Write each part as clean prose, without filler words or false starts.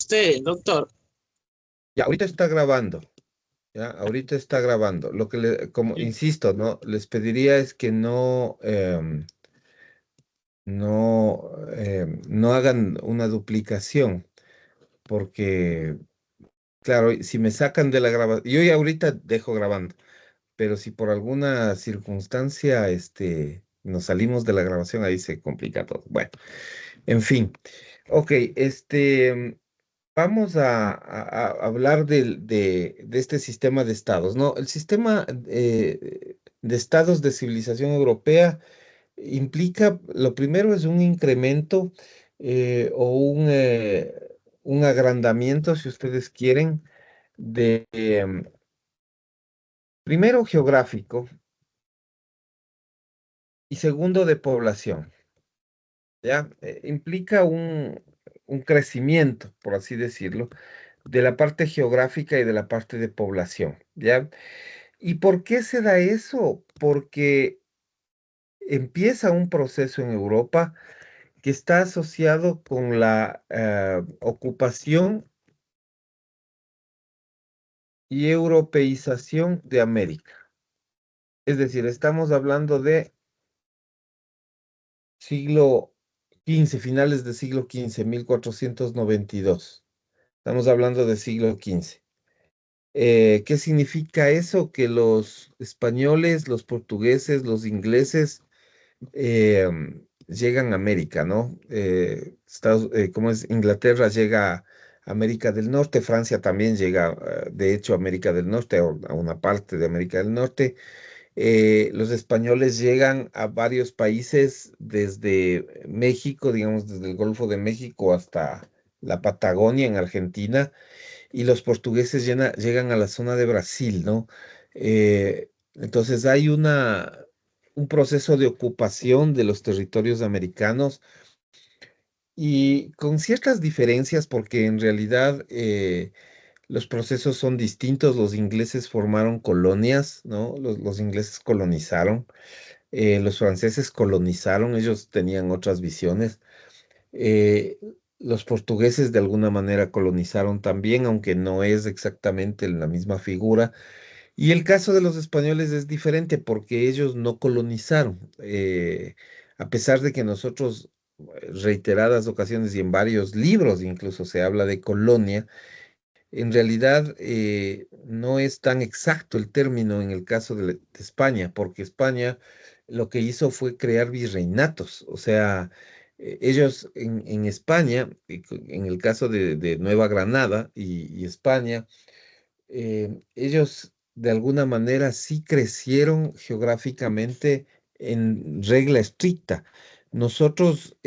usted, doctor. Ya, ahorita está grabando. Ya, ahorita está grabando. Lo que como Sí. insisto, ¿no? Les pediría es que no hagan una duplicación, porque, claro, si me sacan de la grabación, yo ya ahorita dejo grabando, pero si por alguna circunstancia, nos salimos de la grabación, ahí se complica todo. Bueno, en fin. Ok, vamos a hablar de este sistema de estados, ¿no? El sistema de estados de civilización europea implica, lo primero es un incremento o un agrandamiento, si ustedes quieren, primero geográfico y segundo de población, ¿ya? Implica un crecimiento, por así decirlo, de la parte geográfica y de la parte de población, ¿ya? ¿Y por qué se da eso? Porque empieza un proceso en Europa que está asociado con la ocupación y europeización de América. Es decir, estamos hablando de siglo XV, finales del siglo XV, 1492. Estamos hablando de siglo XV. ¿Qué significa eso? Que los españoles, los portugueses, los ingleses eh, llegan a América, ¿no? ¿Cómo es? Inglaterra llega a América del Norte, Francia también llega, de hecho, a América del Norte, o a una parte de América del Norte. Los españoles llegan a varios países desde México, digamos, desde el Golfo de México hasta la Patagonia en Argentina, y los portugueses llegan a la zona de Brasil, ¿no? Entonces hay un proceso de ocupación de los territorios americanos y con ciertas diferencias porque en realidad los procesos son distintos. Los ingleses formaron colonias, ¿no? Los ingleses colonizaron, los franceses colonizaron, ellos tenían otras visiones. Eh, los portugueses de alguna manera colonizaron también, aunque no es exactamente la misma figura. Y el caso de los españoles es diferente porque ellos no colonizaron. A pesar de que nosotros reiteradas ocasiones y en varios libros incluso se habla de colonia, en realidad no es tan exacto el término en el caso de España, porque España lo que hizo fue crear virreinatos. O sea, ellos en España, en el caso de Nueva Granada y España, ellos de alguna manera sí crecieron geográficamente en regla estricta. Nosotros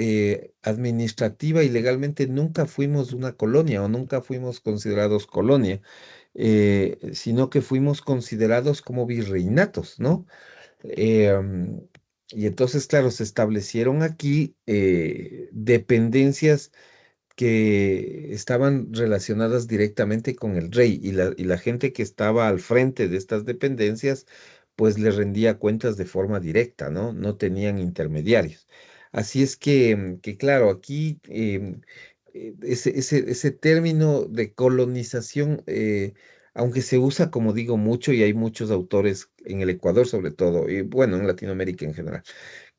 administrativa y legalmente nunca fuimos una colonia o nunca fuimos considerados colonia, sino que fuimos considerados como virreinatos, ¿no? Y entonces, claro, se establecieron aquí dependencias que estaban relacionadas directamente con el rey y la gente que estaba al frente de estas dependencias, pues le rendía cuentas de forma directa, ¿no? No tenían intermediarios. Así es que claro, aquí ese término de colonización, aunque se usa, como digo, mucho, y hay muchos autores en el Ecuador sobre todo, y bueno, en Latinoamérica en general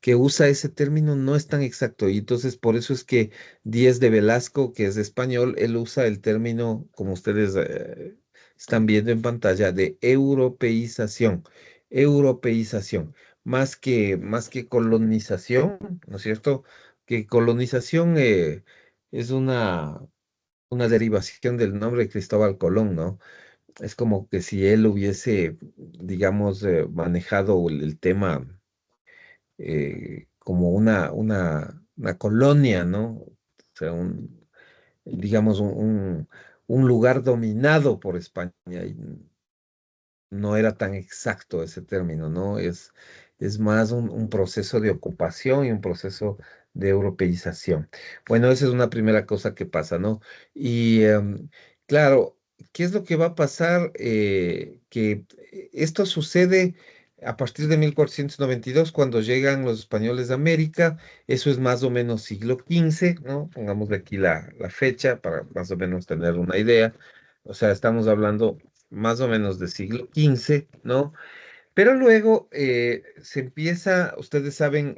que usa ese término no es tan exacto y entonces por eso es que Díez de Velasco, que es español, él usa el término, como ustedes están viendo en pantalla, de europeización, más que colonización, ¿no es cierto? Que colonización es una derivación del nombre de Cristóbal Colón, ¿no? Es como que si él hubiese, digamos, manejado el tema como una colonia, ¿no? O sea, digamos, un lugar dominado por España. Y no era tan exacto ese término, ¿no? Es más un proceso de ocupación y un proceso de europeización. Bueno, esa es una primera cosa que pasa, ¿no? Y claro, ¿qué es lo que va a pasar? Que esto sucede A partir de 1492, cuando llegan los españoles a América, eso es más o menos siglo XV, ¿no? Pongámosle aquí la fecha para más o menos tener una idea. O sea, estamos hablando más o menos de siglo XV, ¿no? Pero luego se empieza, ustedes saben,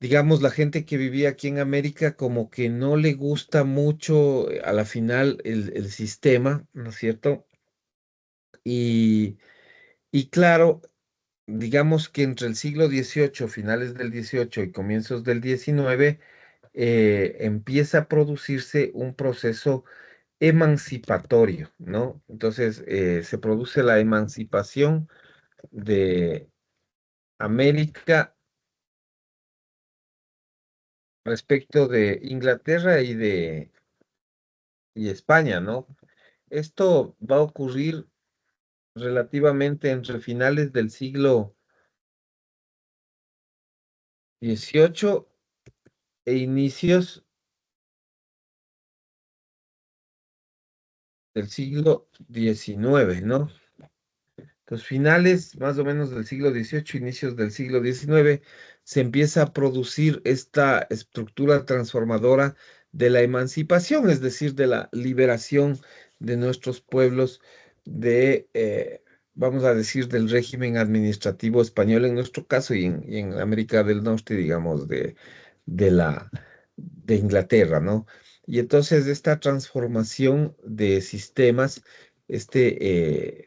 digamos, la gente que vivía aquí en América como que no le gusta mucho a la final el sistema, ¿no es cierto? Y, y claro, digamos que entre el siglo XVIII, finales del XVIII y comienzos del XIX, empieza a producirse un proceso emancipatorio, ¿no? Entonces, se produce la emancipación de América respecto de Inglaterra y España, ¿no? Esto va a ocurrir relativamente entre finales del siglo XVIII e inicios del siglo XIX, ¿no? Los finales más o menos del siglo XVIII, inicios del siglo XIX, se empieza a producir esta estructura transformadora de la emancipación, es decir, de la liberación de nuestros pueblos vamos a decir, del régimen administrativo español en nuestro caso y en América del Norte, digamos, de de Inglaterra, ¿no? Y entonces esta transformación de sistemas,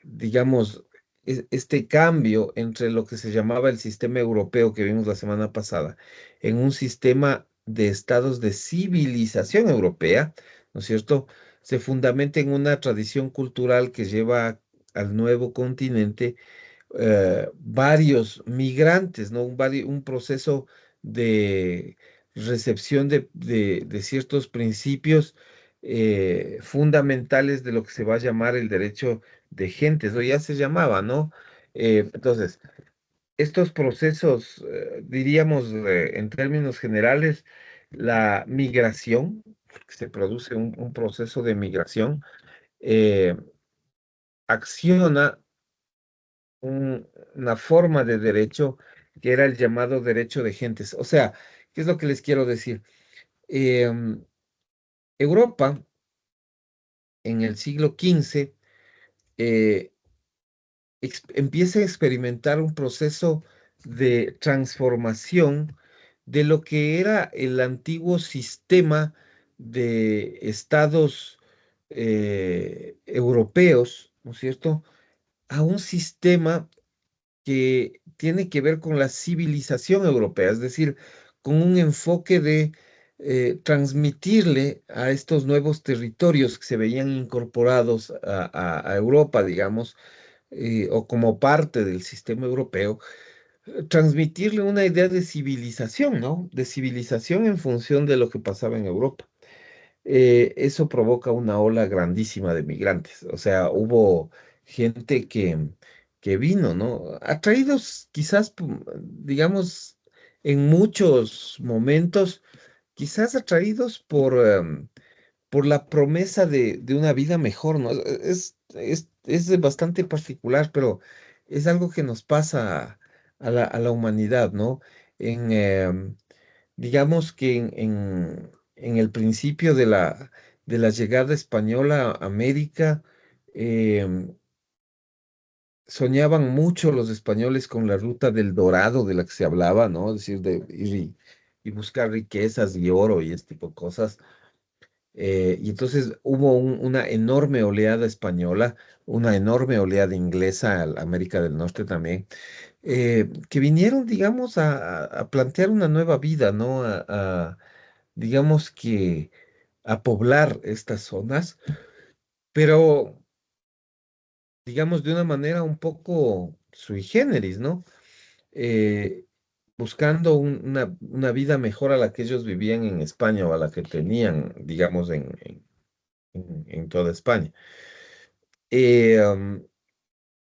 digamos, este cambio entre lo que se llamaba el sistema europeo que vimos la semana pasada en un sistema de estados de civilización europea, ¿no es cierto? Se fundamenta en una tradición cultural que lleva al nuevo continente varios migrantes, ¿no? Un proceso de recepción de ciertos principios fundamentales de lo que se va a llamar el derecho de gentes, o ya se llamaba, ¿no? Entonces, estos procesos, diríamos en términos generales, la migración, porque se produce un proceso de migración, eh, acciona una forma de derecho que era el llamado derecho de gentes. O sea, ¿qué es lo que les quiero decir? Em, Europa en el siglo XV eh, empieza a experimentar un proceso de transformación de lo que era el antiguo sistema de estados europeos, ¿no es cierto? A un sistema que tiene que ver con la civilización europea, es decir, con un enfoque de transmitirle a estos nuevos territorios que se veían incorporados a Europa, digamos, o como parte del sistema europeo, transmitirle una idea de civilización, ¿no? De civilización en función de lo que pasaba en Europa. Eso provoca una ola grandísima de migrantes. O sea, hubo gente que vino, ¿no? Atraídos quizás, digamos, en muchos momentos, quizás atraídos por la promesa de una vida mejor, ¿no? Es bastante particular, pero es algo que nos pasa a la humanidad, ¿no? En, digamos que en el principio de la llegada española a América, em, soñaban mucho los españoles con la ruta del Dorado de la que se hablaba, ¿no? Es decir, de ir y buscar riquezas y oro y este tipo de cosas. Y entonces hubo una enorme oleada española, una enorme oleada inglesa a la América del Norte también, que vinieron, digamos, a plantear una nueva vida, ¿no? Digamos que a poblar estas zonas, pero digamos de una manera un poco sui generis, ¿no? Eh, buscando una vida mejor a la que ellos vivían en España o a la que tenían, digamos, en toda España. Am,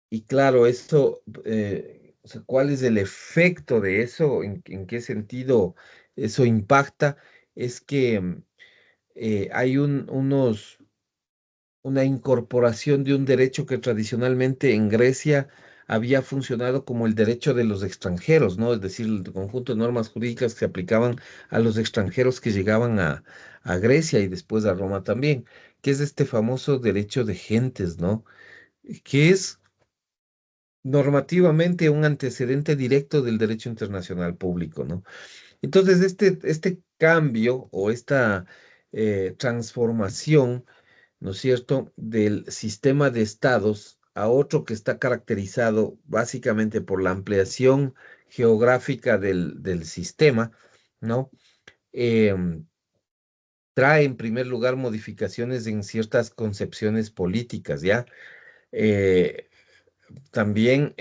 y claro, esto, o sea, ¿cuál es el efecto de eso? En qué sentido eso impacta? Es que hay unos una incorporación de un derecho que tradicionalmente en Grecia había funcionado como el derecho de los extranjeros, ¿no? Es decir, el conjunto de normas jurídicas que se aplicaban a los extranjeros que llegaban a Grecia y después a Roma también, que es este famoso derecho de gentes, ¿no? Que es normativamente un antecedente directo del derecho internacional público, ¿no? Entonces, este cambio o esta transformación, ¿no es cierto?, del sistema de estados a otro que está caracterizado básicamente por la ampliación geográfica del sistema, ¿no? Em, trae en primer lugar modificaciones en ciertas concepciones políticas, ¿ya? Eh, también,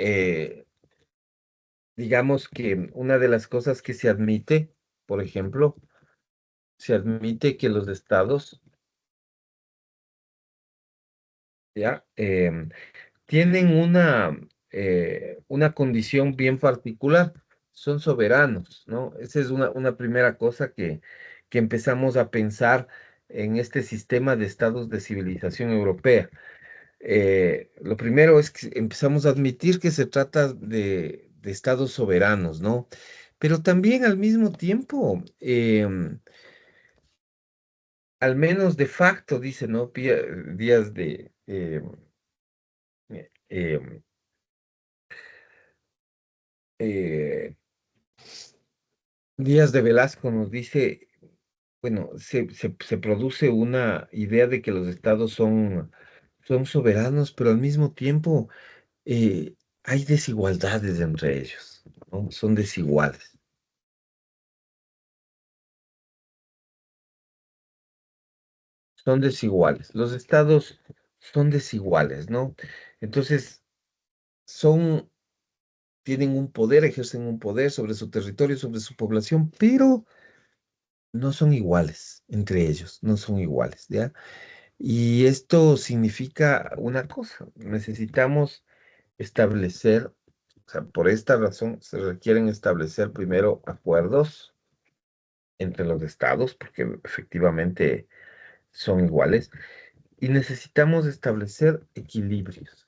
digamos que una de las cosas que se admite, por ejemplo, se admite que los estados, ¿ya? Tienen una condición bien particular, son soberanos, ¿no? Esa es una primera cosa que empezamos a pensar en este sistema de estados de civilización europea. Lo primero es que empezamos a admitir que se trata de estados soberanos, ¿no? Pero también al mismo tiempo, al menos de facto, dice, ¿no? Días em, eh, Díaz de Velasco nos dice, bueno, se produce una idea de que los estados son soberanos, pero al mismo tiempo hay desigualdades entre ellos, ¿no? Son desiguales, son desiguales. Los estados son desiguales, ¿no? Entonces, son, tienen un poder, ejercen un poder sobre su territorio, sobre su población, pero no son iguales entre ellos, no son iguales, ¿ya? Y esto significa una cosa, necesitamos establecer, o sea, por esta razón se requieren establecer primero acuerdos entre los estados, porque efectivamente son iguales, y necesitamos establecer equilibrios.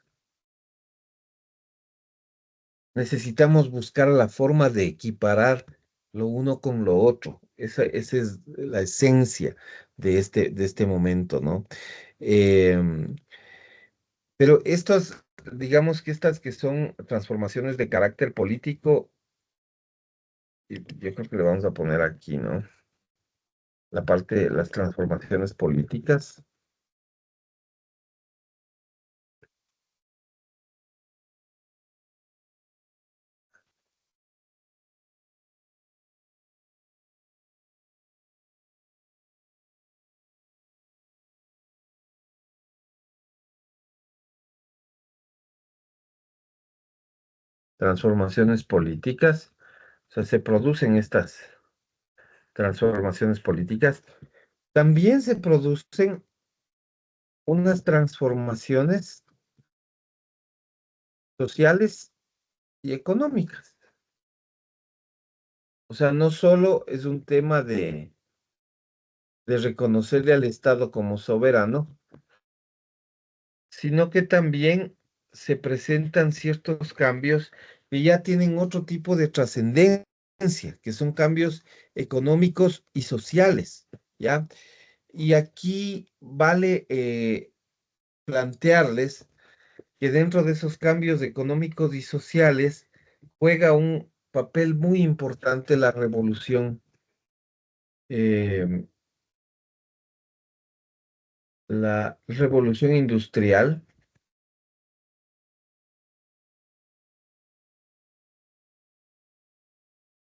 Necesitamos buscar la forma de equiparar lo uno con lo otro. Esa es la esencia de este momento, ¿no? Em, Pero digamos que estas que son transformaciones de carácter político, yo creo que le vamos a poner aquí, ¿no? La parte de las transformaciones políticas, transformaciones políticas, o sea, se producen estas transformaciones políticas. También se producen unas transformaciones sociales y económicas. O sea, no solo es un tema de reconocerle al Estado como soberano, sino que también se presentan ciertos cambios que ya tienen otro tipo de trascendencia, que son cambios económicos y sociales, ¿ya? Y aquí vale plantearles que dentro de esos cambios económicos y sociales juega un papel muy importante eh, la revolución industrial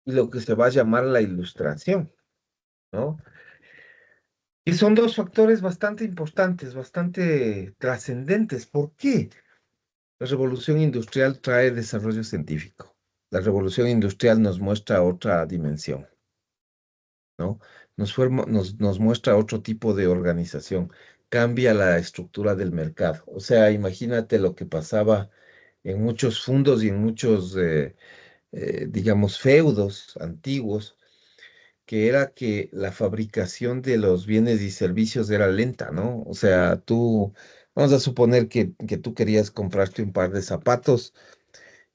y lo que se va a llamar la ilustración, ¿no? Y son dos factores bastante importantes, bastante trascendentes. ¿Por qué? La revolución industrial trae desarrollo científico. La revolución industrial nos muestra otra dimensión, ¿no? Nos muestra otro tipo de organización. Cambia la estructura del mercado. O sea, imagínate lo que pasaba en muchos fundos y en muchos, digamos, feudos antiguos que era que la fabricación de los bienes y servicios era lenta, ¿no? O sea, vamos a suponer que tú querías comprarte un par de zapatos.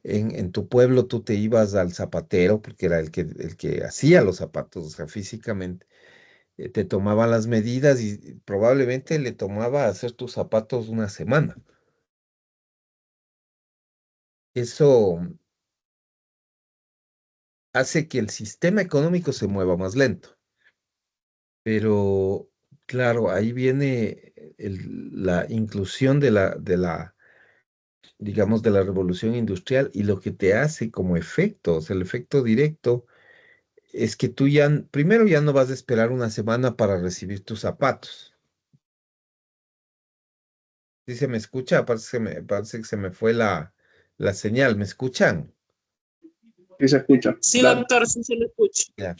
En tu pueblo tú te ibas al zapatero, porque era el que hacía los zapatos, o sea, físicamente. Te tomaba las medidas y probablemente le tomaba hacer tus zapatos una semana. Eso hace que el sistema económico se mueva más lento. Pero, claro, ahí viene la inclusión digamos, de la revolución industrial y lo que te hace como efecto, o sea, el efecto directo es que tú ya, primero ya no vas a esperar una semana para recibir tus zapatos. ¿Sí se me escucha? Parece que se me fue la señal. ¿Me escuchan? Sí se escucha. Sí, Dale. doctor, sí se lo escucho. Ya.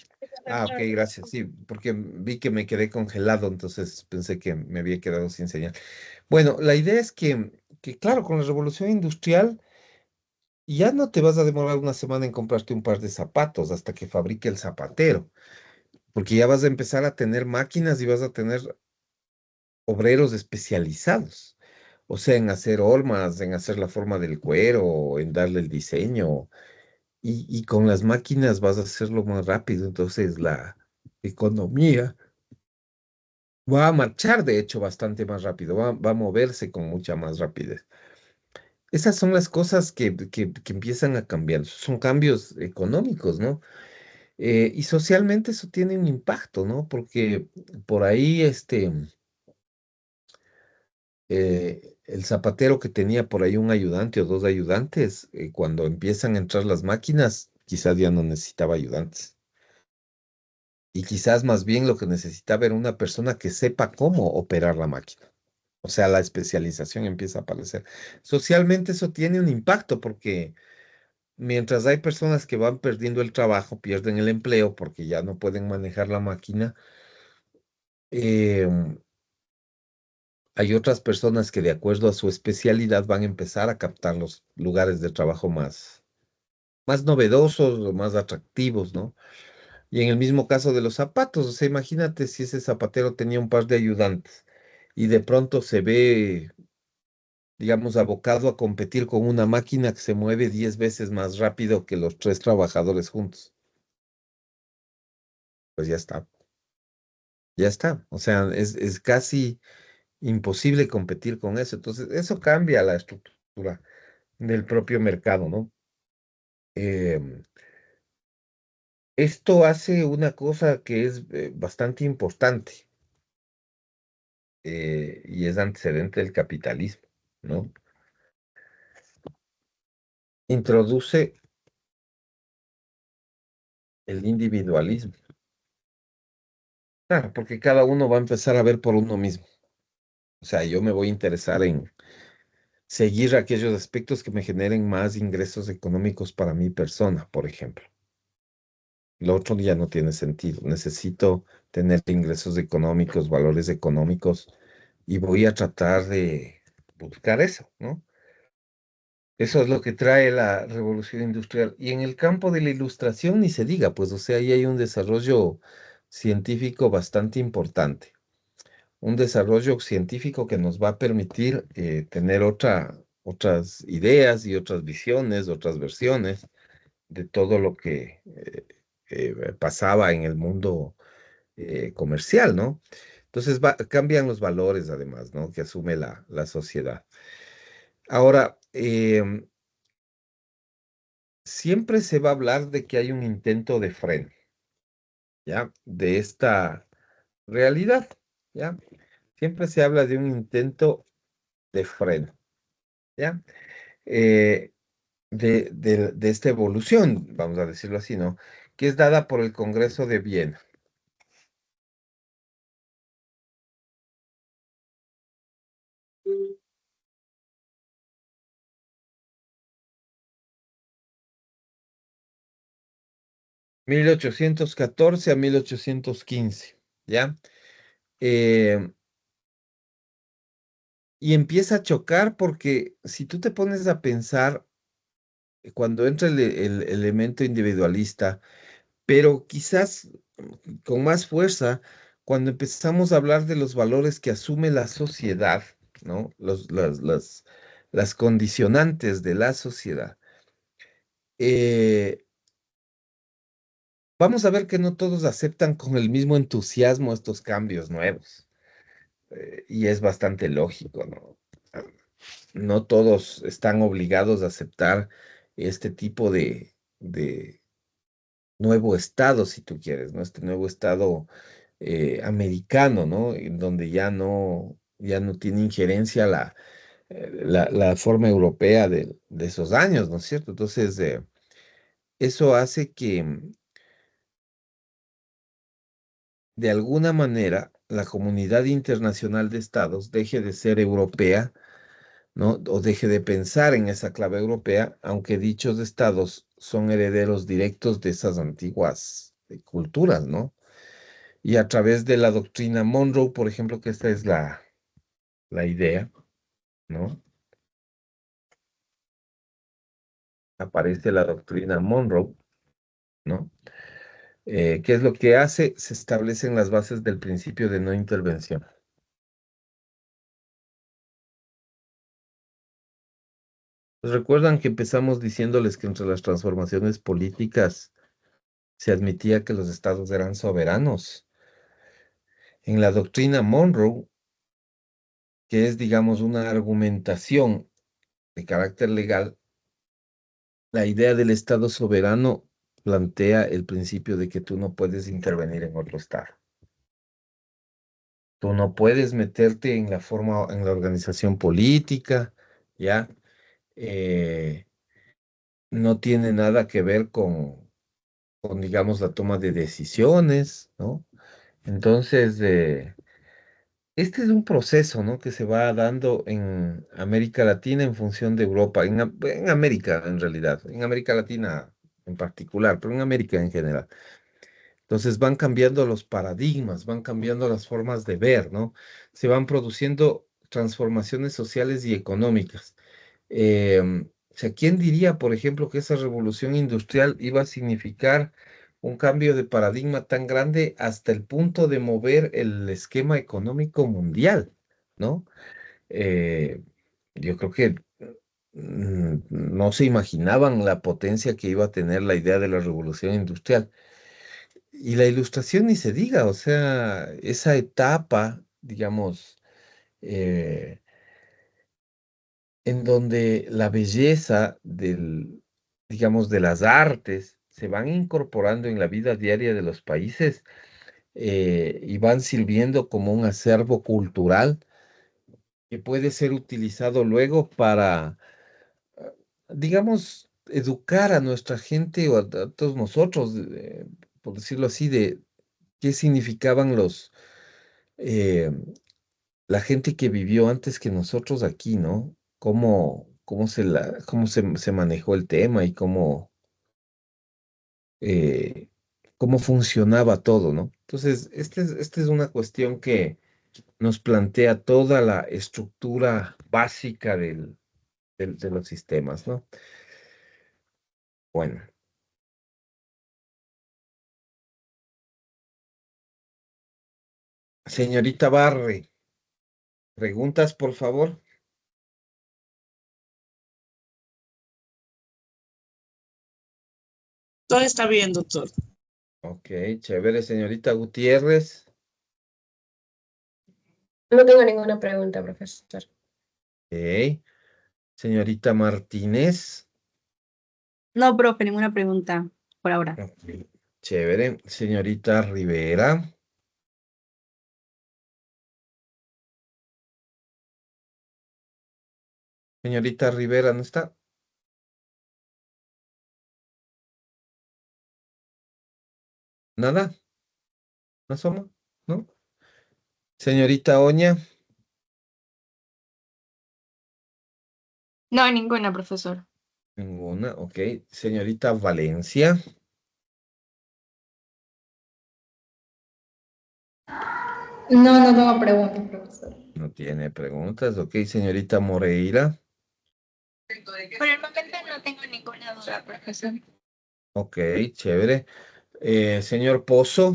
Ah, ok, gracias. Sí, porque vi que me quedé congelado, entonces pensé que me había quedado sin señal. Bueno, la idea es que, claro, con la revolución industrial ya no te vas a demorar una semana en comprarte un par de zapatos hasta que fabrique el zapatero, porque ya vas a empezar a tener máquinas y vas a tener obreros especializados. O sea, en hacer hormas, en hacer la forma del cuero, en darle el diseño. Y con las máquinas vas a hacerlo más rápido. Entonces la economía va a marchar, de hecho, bastante más rápido. Va a moverse con mucha más rapidez. Esas son las cosas que empiezan a cambiar. Son cambios económicos, ¿no? Y socialmente eso tiene un impacto, ¿no? Porque por ahí, el zapatero que tenía por ahí un ayudante o dos ayudantes, cuando empiezan a entrar las máquinas, quizás ya no necesitaba ayudantes. Y quizás más bien lo que necesitaba era una persona que sepa cómo operar la máquina. O sea, la especialización empieza a aparecer. Socialmente eso tiene un impacto porque mientras hay personas que van perdiendo el trabajo, pierden el empleo porque ya no pueden manejar la máquina, eh, hay otras personas que de acuerdo a su especialidad van a empezar a captar los lugares de trabajo más novedosos o más atractivos, ¿no? Y en el mismo caso de los zapatos, o sea, imagínate si ese zapatero tenía un par de ayudantes y de pronto se ve, digamos, abocado a competir con una máquina que se mueve 10 veces más rápido que los tres trabajadores juntos. Pues ya está, ya está. O sea, es casi imposible competir con eso. Entonces, eso cambia la estructura del propio mercado, ¿no? Em, Esto hace una cosa que es bastante importante y es antecedente del capitalismo, ¿no? Introduce el individualismo. Claro, porque cada uno va a empezar a ver por uno mismo. O sea, yo me voy a interesar en seguir aquellos aspectos que me generen más ingresos económicos para mi persona, por ejemplo. Lo otro ya no tiene sentido. Necesito tener ingresos económicos, valores económicos y voy a tratar de buscar eso, ¿no? Eso es lo que trae la revolución industrial. Y en el campo de la ilustración ni se diga, pues, o sea, ahí hay un desarrollo científico bastante importante. Un desarrollo científico que nos va a permitir tener otras ideas y otras visiones, otras versiones de todo lo que pasaba en el mundo comercial, ¿no? Entonces cambian los valores, además, ¿no? Que asume la sociedad. Ahora, siempre se va a hablar de que hay un intento de freno, ¿ya? De esta realidad, ¿ya? Siempre se habla de un intento de freno, ¿ya? Eh, de esta evolución, vamos a decirlo así, ¿no? Que es dada por el Congreso de Viena. 1814 a 1815, ¿ya? Eh, y empieza a chocar porque si tú te pones a pensar, cuando entra el elemento individualista, pero quizás con más fuerza cuando empezamos a hablar de los valores que asume la sociedad, ¿no? Las condicionantes de la sociedad. Eh, Vamos a ver que no todos aceptan con el mismo entusiasmo estos cambios nuevos. Y es bastante lógico, ¿no? No todos están obligados a aceptar este tipo de nuevo estado, si tú quieres, ¿no? Este nuevo estado americano, ¿no? En donde ya no tiene injerencia la forma europea de esos años, ¿no es cierto? Entonces, eso hace que de alguna manera la comunidad internacional de estados deje de ser europea, ¿no? O deje de pensar en esa clave europea, aunque dichos estados son herederos directos de esas antiguas culturas, ¿no? Y a través de la doctrina Monroe, por ejemplo, que esta es la idea, ¿no? Aparece la doctrina Monroe, ¿no? ¿Qué es lo que hace? Se establecen las bases del principio de no intervención. Pues recuerdan que empezamos diciéndoles que entre las transformaciones políticas se admitía que los estados eran soberanos. En la doctrina Monroe, que es, digamos, una argumentación de carácter legal, la idea del estado soberano plantea el principio de que tú no puedes intervenir en otro estado. Tú no puedes meterte en la forma, en la organización política, ¿ya? Eh, no tiene nada que ver con, digamos, la toma de decisiones, ¿no? Entonces, este es un proceso, ¿no? Que se va dando en América Latina en función de Europa, en América en realidad, en América Latina en particular, pero en América en general. Entonces van cambiando los paradigmas, van cambiando las formas de ver, ¿no? Se van produciendo transformaciones sociales y económicas. O sea, ¿quién diría, por ejemplo, que esa revolución industrial iba a significar un cambio de paradigma tan grande hasta el punto de mover el esquema económico mundial, ¿no? Eh, yo creo que no se imaginaban la potencia que iba a tener la idea de la revolución industrial. Y la ilustración ni se diga, o sea, esa etapa, digamos, eh, en donde la belleza digamos, de las artes se van incorporando en la vida diaria de los países y van sirviendo como un acervo cultural que puede ser utilizado luego para, digamos, educar a nuestra gente o a todos nosotros, por decirlo así, de qué significaban eh, la gente que vivió antes que nosotros aquí, ¿no? Cómo se manejó el tema y eh, cómo funcionaba todo, ¿no? Entonces, esta es una cuestión que nos plantea toda la estructura básica de los sistemas, ¿no? Bueno, señorita Barre, preguntas, por favor. Todo está bien, doctor. Ok, chévere, señorita Gutiérrez. No tengo ninguna pregunta, profesor. Ok, señorita Martínez. No, profe, ninguna pregunta por ahora. Ok, chévere, señorita Rivera. Señorita Rivera, ¿no está? ¿Nada? ¿No asoma? ¿No? Señorita Oña. No, ninguna, profesor. Ninguna, ok. Señorita Valencia. No, no tengo preguntas, profesor. No tiene preguntas, ok. Señorita Moreira. Por el momento no tengo ninguna duda, profesor. Ok, chévere. Señor Pozo.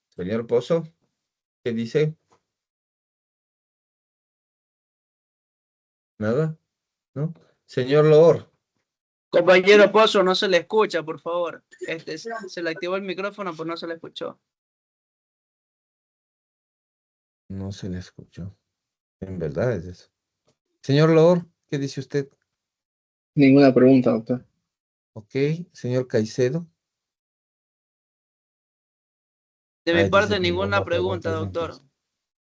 Señor Pozo, ¿qué dice? ¿Nada? ¿No? Señor Loor. Compañero Pozo, no se le escucha, por favor. Se le activó el micrófono, pues no se le escuchó. No se le escuchó. En verdad es eso. Señor Loor, ¿qué dice usted? Ninguna pregunta, doctor. Ok. Señor Caicedo. De mi Ay, dice parte, que ninguna ninguna pregunta pregunta, es doctor. imposible.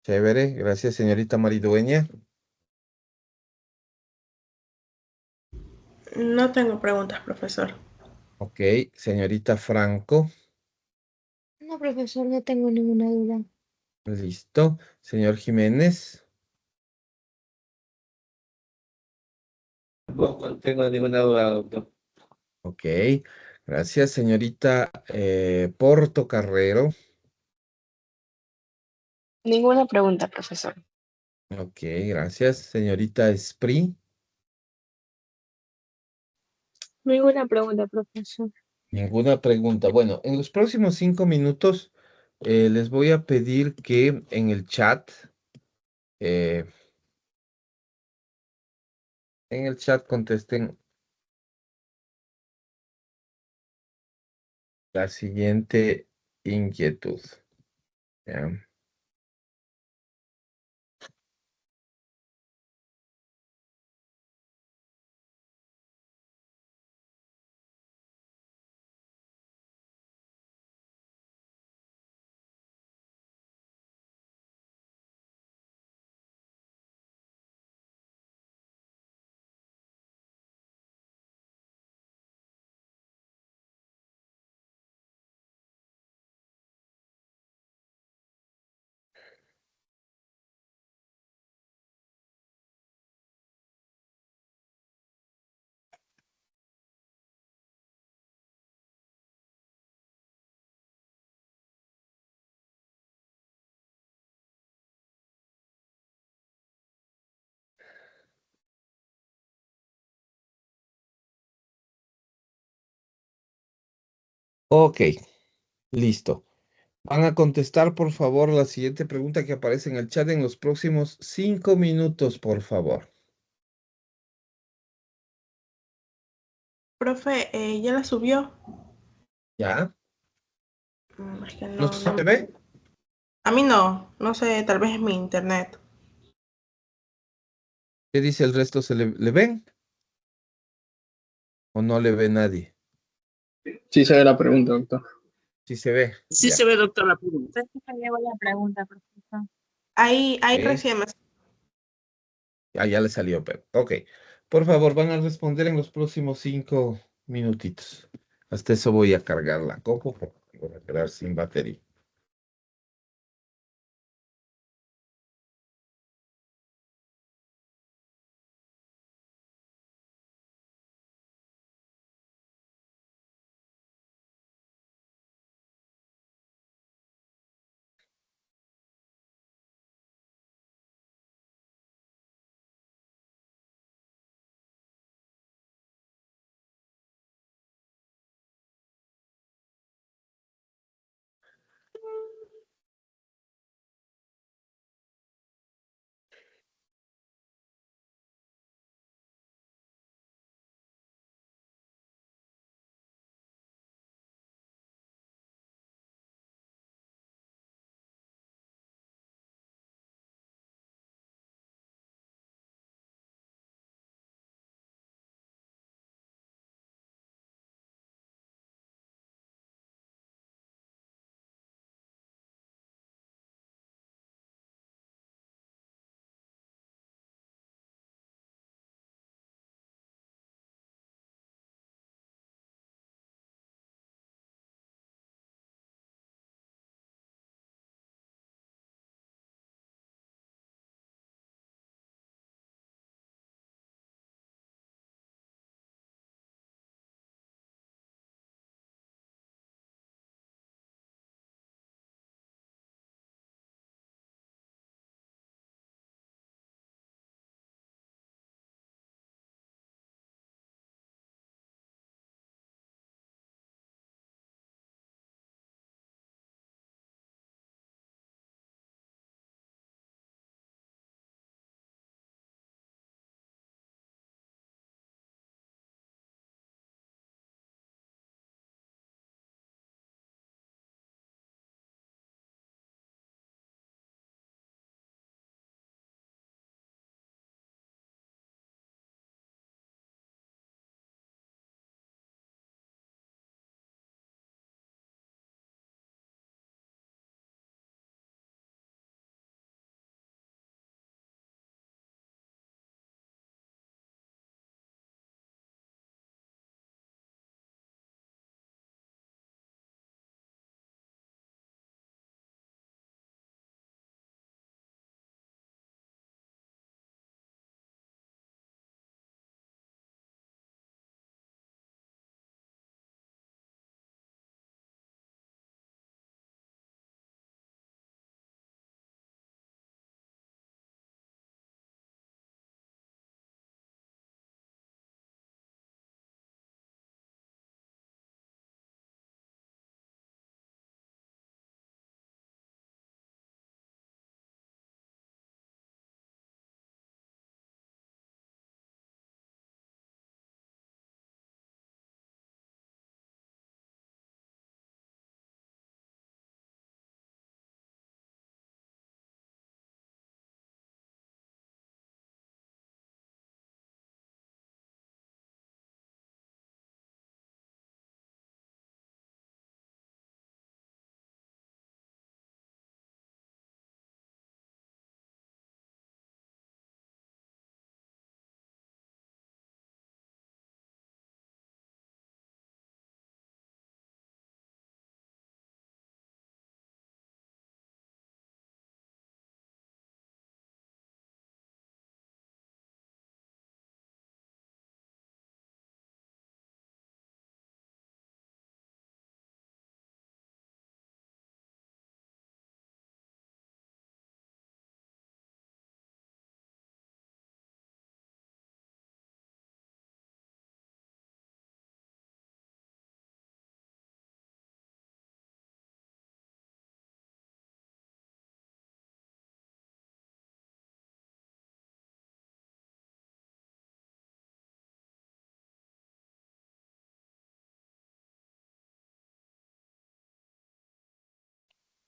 Chévere. Gracias, señorita Maridueña. No tengo preguntas, profesor. Ok. Señorita Franco. No, profesor, no tengo ninguna duda. Listo. Señor Jiménez. No tengo ninguna duda, doctor. Ok. Gracias, señorita Portocarrero. Ninguna pregunta, profesor. Ok, gracias. Señorita Esprí. Ninguna pregunta, profesor. Ninguna pregunta. Bueno, en los próximos 5 minutos les voy a pedir que en el chat, eh, contesten la siguiente inquietud. ¿Ya? Ok, listo. Van a contestar, por favor, la siguiente pregunta que aparece en el chat en los próximos 5 minutos, por favor. Profe, ¿ya la subió? ¿Ya? Es que ¿No no. se ve? A mí no sé, tal vez es mi internet. ¿Qué dice el resto? ¿Se le ven? ¿O no le ve nadie? Sí se ve la pregunta, doctor. Sí se ve. Sí Ya. se ve, doctor, la pregunta. Entonces me llegó la pregunta, profesor. Ahí Ok. recién me... Ah, ya le salió, pero. Ok. Por favor, van a responder en los próximos 5 minutitos. Hasta eso voy a cargar la copo porque voy a quedar sin batería.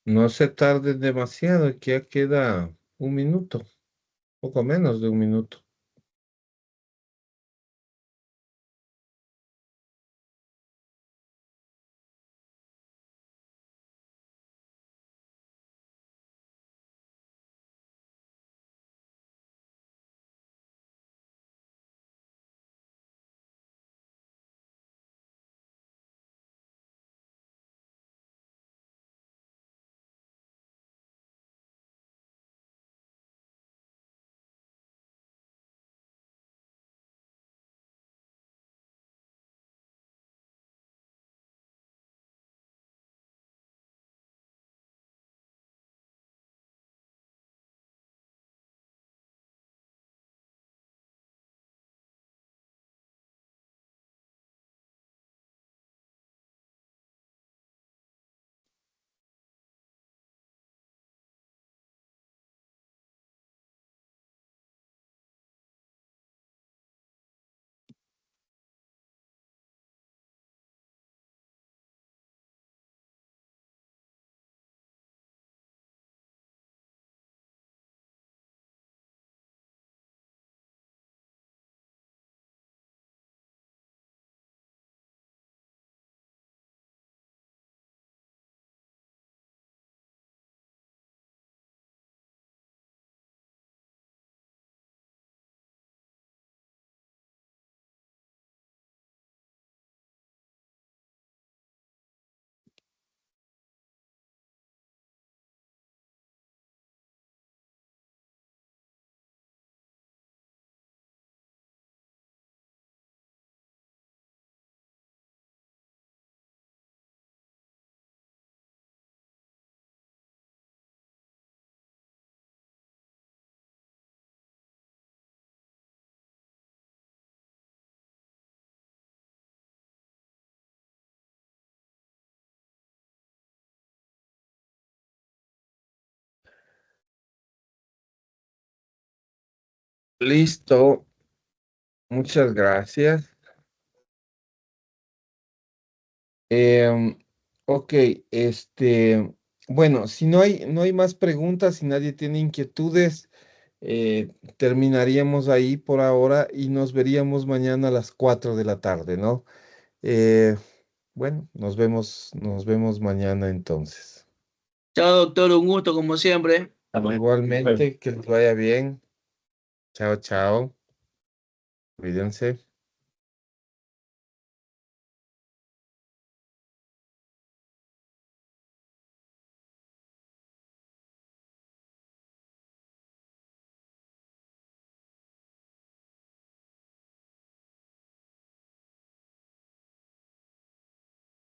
No se tarden demasiado, que ya queda un minuto, poco menos de un minuto. Listo, muchas gracias. Em, ok, bueno, si no hay más preguntas, si nadie tiene inquietudes, terminaríamos ahí por ahora y nos veríamos mañana a las 4 de la tarde, ¿no? Eh, bueno, nos vemos mañana entonces. Chao, doctor, un gusto como siempre. Igualmente, que les vaya bien. Chao, chao. Cuídense.